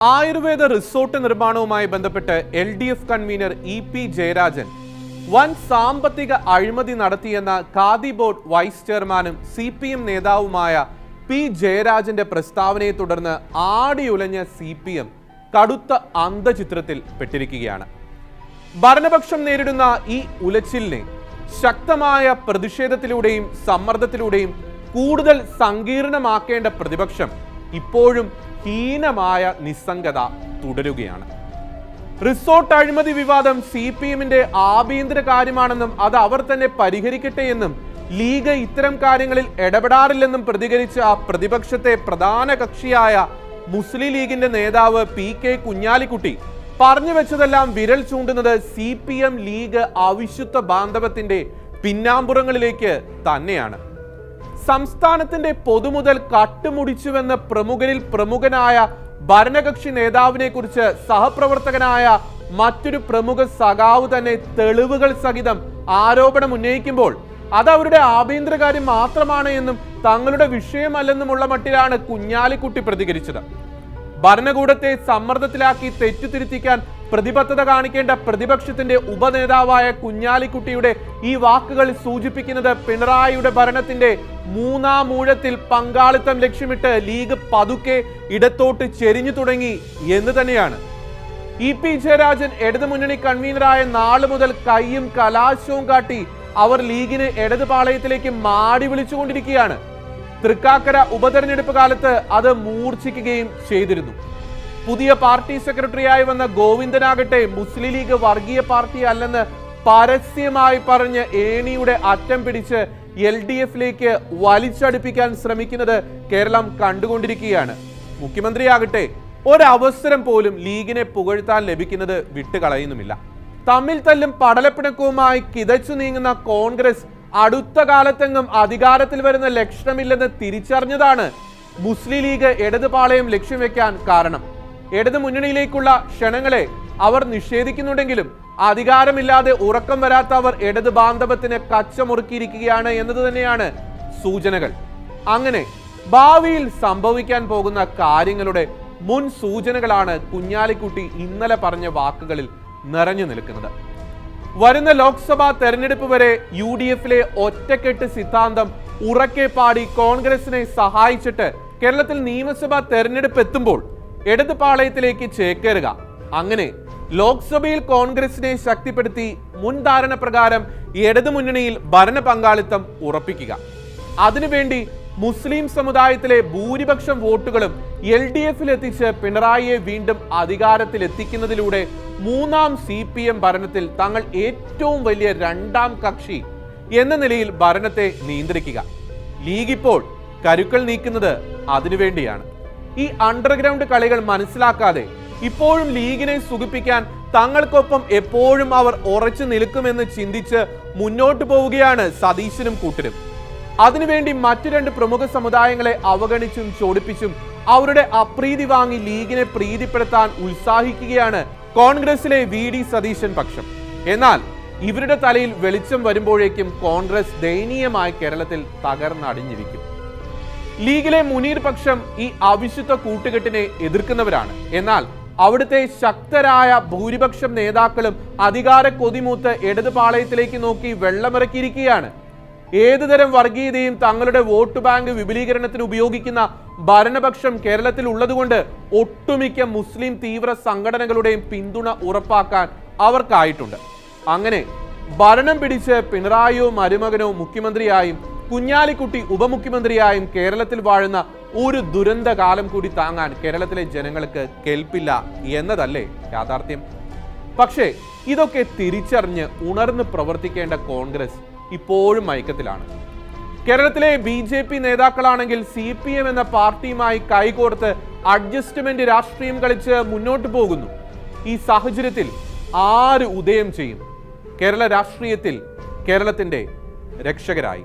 Ayurveda resort നിർമ്മാണവുമായി ബന്ധപ്പെട്ട് LDF convener EP Jayarajan വൻ സാമ്പത്തിക അഴിമതി നടത്തിയെന്ന ഖാദി ബോർഡ് വൈസ് ചെയർമാനും CPM നേതാവുമായ P ജയരാജന്റെ പ്രസ്താവനയെ തുടർന്ന് ആടിയുലഞ്ഞ CPM കടുത്ത അന്തചിത്രത്തിൽ പെട്ടിരിക്കുകയാണ്. ഭരണപക്ഷം നേരിടുന്ന ഈ ഉലച്ചിലിനെ ശക്തമായ പ്രതിഷേധത്തിലൂടെയും സമ്മർദ്ദത്തിലൂടെയും കൂടുതൽ സങ്കീർണമാക്കേണ്ട പ്രതിപക്ഷം ഇപ്പോഴും ഹീനമായ നിസ്സംഗത തുടരുകയാണ്. റിസോർട്ട് അഴിമതി വിവാദം CPMന്റെ ആഭ്യന്തര കാര്യമാണെന്നും അത് അവർ തന്നെ പരിഹരിക്കട്ടെ എന്നും ലീഗ് ഇത്തരം കാര്യങ്ങളിൽ ഇടപെടാറില്ലെന്നും പ്രതികരിച്ച പ്രതിപക്ഷത്തെ പ്രധാന കക്ഷിയായ മുസ്ലിം ലീഗിന്റെ നേതാവ് PK കുഞ്ഞാലിക്കുട്ടി പറഞ്ഞു വെച്ചതെല്ലാം വിരൽ ചൂണ്ടുന്നത് CPM ലീഗ് അവിശുദ്ധ ബാന്ധവത്തിന്റെ പിന്നാമ്പുറങ്ങളിലേക്ക് തന്നെയാണ്. സംസ്ഥാനത്തിന്റെ പൊതുമുതൽ കട്ടുമുടിച്ചുവെന്ന് പ്രമുഖരിൽ പ്രമുഖനായ ഭരണകക്ഷി നേതാവിനെ കുറിച്ച് സഹപ്രവർത്തകനായ മറ്റൊരു പ്രമുഖ സഖാവ് തന്നെ തെളിവുകൾ സഹിതം ആരോപണം ഉന്നയിക്കുമ്പോൾ അത് അവരുടെ ആഭ്യന്തര കാര്യം മാത്രമാണ് എന്നും തങ്ങളുടെ വിഷയമല്ലെന്നുമുള്ള മട്ടിലാണ് കുഞ്ഞാലിക്കുട്ടി പ്രതികരിച്ചത്. ഭരണകൂടത്തെ സമ്മർദ്ദത്തിലാക്കി തെറ്റുതിരുത്തിക്കാൻ പ്രതിബദ്ധത കാണിക്കേണ്ട പ്രതിപക്ഷത്തിന്റെ ഉപനേതാവായ കുഞ്ഞാലിക്കുട്ടിയുടെ ഈ വാക്കുകൾ സൂചിപ്പിക്കുന്നത് പിണറായിയുടെ ഭരണത്തിന്റെ മൂന്നാം ഊഴത്തിൽ പങ്കാളിത്തം ലക്ഷ്യമിട്ട് ലീഗ് പതുക്കെ ഇടത്തോട്ട് ചെരിഞ്ഞു തുടങ്ങി എന്ന് തന്നെയാണ്. EP ജയരാജൻ ഇടതുമുന്നണി കൺവീനറായ നാള് മുതൽ കയ്യും കലാശവും കാട്ടി അവർ ലീഗിന് ഇടതുപാളയത്തിലേക്ക് മാടി വിളിച്ചുകൊണ്ടിരിക്കുകയാണ്. തൃക്കാക്കര ഉപതെരഞ്ഞെടുപ്പ് കാലത്ത് അത് മൂർച്ഛിക്കുകയും ചെയ്തിരുന്നു. പുതിയ പാർട്ടി സെക്രട്ടറിയായി വന്ന ഗോവിന്ദനാകട്ടെ മുസ്ലിം ലീഗ് വർഗീയ പാർട്ടി അല്ലെന്ന് പരസ്യമായി പറഞ്ഞ് ഏണിയുടെ അറ്റം പിടിച്ച് LDFലേക്ക് വലിച്ചടുപ്പിക്കാൻ ശ്രമിക്കുന്നത് കേരളം കണ്ടുകൊണ്ടിരിക്കുകയാണ്. മുഖ്യമന്ത്രിയാകട്ടെ ഒരവസരം പോലും ലീഗിനെ പുകഴ്ത്താൻ ലഭിക്കുന്നത് വിട്ടുകളയുന്നുമില്ല. തമ്മിൽ തല്ലും പടലപ്പിണക്കവുമായി കിതച്ചു നീങ്ങുന്ന കോൺഗ്രസ് അടുത്ത കാലത്തെങ്ങും അധികാരത്തിൽ വരുന്ന ലക്ഷണമില്ലെന്ന് തിരിച്ചറിഞ്ഞതാണ് മുസ്ലിം ലീഗ് ഇടതുപാളയം ലക്ഷ്യം വെക്കാൻ കാരണം. ഇടതു മുന്നണിയിലേക്കുള്ള ക്ഷണങ്ങളെ അവർ നിഷേധിക്കുന്നുണ്ടെങ്കിലും അധികാരമില്ലാതെ ഉറക്കം വരാത്ത അവർ ഇടതു ബാന്ധവത്തിന് കച്ചമുറുക്കിയിരിക്കുകയാണ് എന്നത് തന്നെയാണ് സൂചനകൾ. അങ്ങനെ ഭാവിയിൽ സംഭവിക്കാൻ പോകുന്ന കാര്യങ്ങളുടെ മുൻ സൂചനകളാണ് കുഞ്ഞാലിക്കുട്ടി ഇന്നലെ പറഞ്ഞ വാക്കുകളിൽ നിറഞ്ഞു നിൽക്കുന്നത്. വരുന്ന ലോക്സഭാ തെരഞ്ഞെടുപ്പ് വരെ UDFലെ ഒറ്റക്കെട്ട് സിദ്ധാന്തം ഉറക്കെ പാടി കോൺഗ്രസിനെ സഹായിച്ചിട്ട് കേരളത്തിൽ നിയമസഭാ തെരഞ്ഞെടുപ്പ് എത്തുമ്പോൾ ഇടത് പാളയത്തിലേക്ക് ചേക്കേറുക. അങ്ങനെ ലോക്സഭയിൽ കോൺഗ്രസിനെ ശക്തിപ്പെടുത്തി മുൻധാരണ പ്രകാരം ഇടതു മുന്നണിയിൽ ഭരണ പങ്കാളിത്തം ഉറപ്പിക്കുക. അതിനുവേണ്ടി മുസ്ലിം സമുദായത്തിലെ ഭൂരിപക്ഷം വോട്ടുകളും LDFൽ എത്തിച്ച് പിണറായിയെ വീണ്ടും അധികാരത്തിലെത്തിക്കുന്നതിലൂടെ മൂന്നാം CPM ഭരണത്തിൽ തങ്ങൾ ഏറ്റവും വലിയ രണ്ടാം കക്ഷി എന്ന നിലയിൽ ഭരണത്തെ നിയന്ത്രിക്കുക. ലീഗ് ഇപ്പോൾ കരുക്കൾ നീക്കുന്നത് അതിനുവേണ്ടിയാണ്. ഈ അണ്ടർഗ്രൗണ്ട് കളികൾ മനസ്സിലാക്കാതെ ഇപ്പോഴും ലീഗിനെ സുഖിപ്പിക്കാൻ തങ്ങൾക്കൊപ്പം എപ്പോഴും അവർ ഉറച്ചു നിൽക്കുമെന്ന് ചിന്തിച്ച് മുന്നോട്ട് പോവുകയാണ് സതീശനും കൂട്ടരും. അതിനുവേണ്ടി മറ്റു രണ്ട് പ്രമുഖ സമുദായങ്ങളെ അവഗണിച്ചും ചോടിപ്പിച്ചും അവരുടെ അപ്രീതി വാങ്ങി ലീഗിനെ പ്രീതിപ്പെടുത്താൻ ഉത്സാഹിക്കുകയാണ് കോൺഗ്രസിലെ VD സതീശൻ പക്ഷം. എന്നാൽ ഇവരുടെ തലയിൽ വെളിച്ചം വരുമ്പോഴേക്കും കോൺഗ്രസ് ദയനീയമായി കേരളത്തിൽ തകർന്നടിഞ്ഞിരിക്കും. ലീഗിലെ മുനീർ പക്ഷം ഈ അവിശുദ്ധ കൂട്ടുകെട്ടിനെ എതിർക്കുന്നവരാണ്. എന്നാൽ അവിടുത്തെ ശക്തരായ ഭൂരിപക്ഷം നേതാക്കളും അധികാര കൊതിമൂത്ത് ഇടതുപാളയത്തിലേക്ക് നോക്കി വെള്ളമിറക്കിയിരിക്കുകയാണ്. ഏതുതരം വർഗീയതയും തങ്ങളുടെ വോട്ട് ബാങ്ക് വിപുലീകരണത്തിന് ഉപയോഗിക്കുന്ന ഭരണപക്ഷം കേരളത്തിൽ ഉള്ളതുകൊണ്ട് ഒട്ടുമിക്ക മുസ്ലിം തീവ്ര സംഘടനകളുടെയും പിന്തുണ ഉറപ്പാക്കാൻ അവർക്കായിട്ടുണ്ട്. അങ്ങനെ ഭരണം പിടിച്ച് പിണറായിയോ മരുമകനോ മുഖ്യമന്ത്രിയായും കുഞ്ഞാലിക്കുട്ടി ഉപമുഖ്യമന്ത്രിയായും കേരളത്തിൽ വാഴുന്ന ഒരു ദുരന്ത കാലം കൂടി താങ്ങാൻ കേരളത്തിലെ ജനങ്ങൾക്ക് കെൽപ്പില്ല എന്നതല്ലേ യാഥാർത്ഥ്യം. പക്ഷേ ഇതൊക്കെ തിരിച്ചറിഞ്ഞ് ഉണർന്ന് പ്രവർത്തിക്കേണ്ട കോൺഗ്രസ് ഇപ്പോഴും മയക്കത്തിലാണ്. കേരളത്തിലെ BJP നേതാക്കളാണെങ്കിൽ CPM എന്ന പാർട്ടിയുമായി കൈകോർത്ത് അഡ്ജസ്റ്റ്മെന്റ് രാഷ്ട്രീയം കളിച്ച് മുന്നോട്ട് പോകുന്നു. ഈ സാഹചര്യത്തിൽ ആര് ഉദയം ചെയ്യും കേരള രാഷ്ട്രീയത്തിൽ കേരളത്തിന്റെ രക്ഷകരായി?